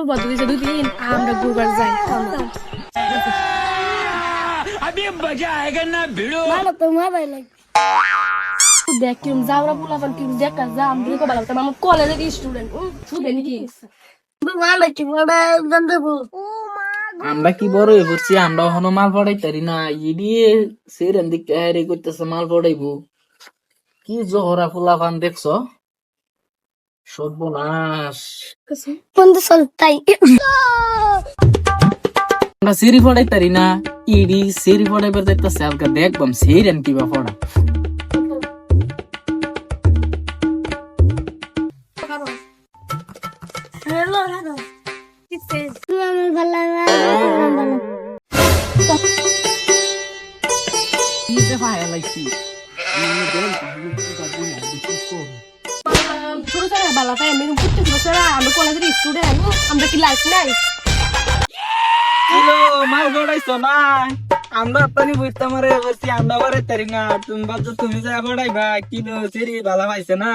বন্ধ দিয়েছে 2 দিন আমরা ঘুরবার যাই अभी मजा आएगा ना भिड़ो ভালো তো মোবাইল দেখ কিরম যাওরা পোলাপান কিরম দেখা যা আমি কো ভালো আমার কলেজের স্টুডেন্ট শুধু নাকি ভালো কি বড় গন্ধবো আমরা কি বড় হয়ে পড়ছি আমরা এখনো মাল পড়াই পারি না ইডি সেরেন দিক হেরে করতেছে মাল পড়াইবো কি জহরা ফুলাফান দেখছো সর্বনাশ বন্ধু চলতাই আমরা সিরি পড়াই পারি না ইডি সিরি পড়াইবার দেখতেছে আলকা দেখবাম সেরেন কিবা পড়া হ্যালো হ্যালো তুই আমার ভালো ভালো কিসে ফায়া লাইছি ছোট ছোট ভালো তাই আমি প্রত্যেক বছর আমি কলেজের স্টুডেন্ট আমরা কি লাইফ নাই হ্যালো মাল পড়াইছো না আমরা আপনি বুঝতে মারে বসছি আমরা পড়াই পারি না তুমি যা পড়াইবা কি সিরি ভালো পাইছে না